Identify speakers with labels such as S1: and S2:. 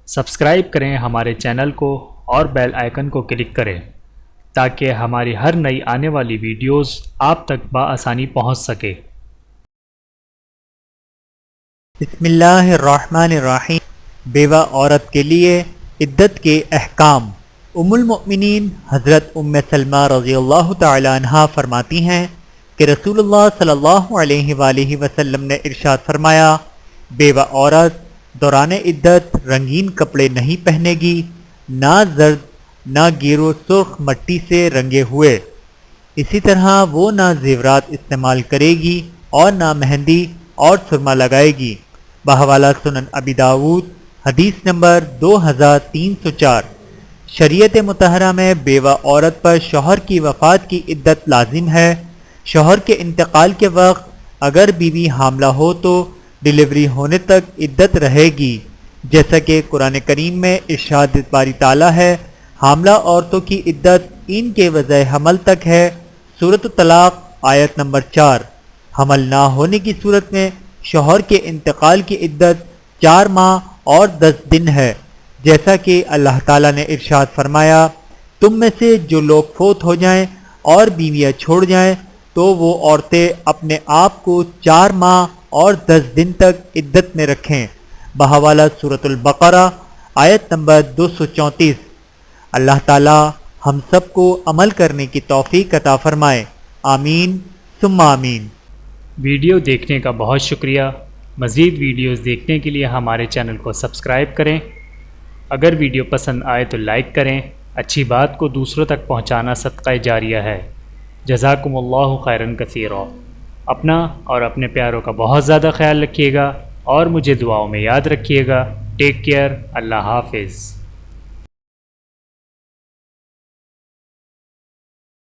S1: Subscribe کریں ہمارے channel کو اور بیل آئیکن کو کلک کریں تاکہ ہماری ہر نئی آنے والی ویڈیوز آپ تک بآسانی پہنچ سکے۔
S2: بسم اللہ الرحمن الرحیم۔ بیوہ عورت کے لیے عدت کے احکام۔ ام المؤمنین حضرت ام سلمہ رضی اللہ تعالی عنہا فرماتی ہیں کہ رسول اللہ صلی اللہ علیہ وآلہ وسلم نے ارشاد فرمایا، بیوہ عورت دوران عدت رنگین کپڑے نہیں پہنے گی، نہ زرد نہ گیرو سرخ مٹی سے رنگے ہوئے، اسی طرح وہ نہ زیورات استعمال کرے گی اور نہ مہندی اور سرما لگائے گی۔ بحوالہ سنن ابی داود حدیث نمبر 2304۔ شریعت مطہرہ میں بیوہ عورت پر شوہر کی وفات کی عدت لازم ہے۔ شوہر کے انتقال کے وقت اگر بیوی حاملہ ہو تو ڈلیوری ہونے تک عدت رہے گی، جیسا کہ قرآن کریم میں ارشاد باری تعالیٰ ہے، حاملہ عورتوں کی عدت ان کے وضع حمل تک ہے۔ سورۃ الطلاق آیت نمبر 4۔ حمل نہ ہونے کی صورت میں شوہر کے انتقال کی عدت 4 ماہ اور 10 دن ہے، جیسا کہ اللہ تعالیٰ نے ارشاد فرمایا، تم میں سے جو لوگ فوت ہو جائیں اور بیویاں چھوڑ جائیں تو وہ عورتیں اپنے آپ کو 4 ماہ اور 10 دن تک عدت میں رکھیں۔ بحوالہ سورۃ البقرہ آیت نمبر 234۔ اللہ تعالیٰ ہم سب کو عمل کرنے کی توفیق عطا فرمائے، آمین ثم آمین۔
S1: ویڈیو دیکھنے کا بہت شکریہ۔ مزید ویڈیوز دیکھنے کے لیے ہمارے چینل کو سبسکرائب کریں۔ اگر ویڈیو پسند آئے تو لائک کریں۔ اچھی بات کو دوسروں تک پہنچانا صدقہ جاریہ ہے۔ جزاکم اللہ خیرا کثیرا۔ اپنا اور اپنے پیاروں کا بہت زیادہ خیال رکھیے گا اور مجھے دعاؤں میں یاد رکھیے گا۔ Take care. اللہ حافظ۔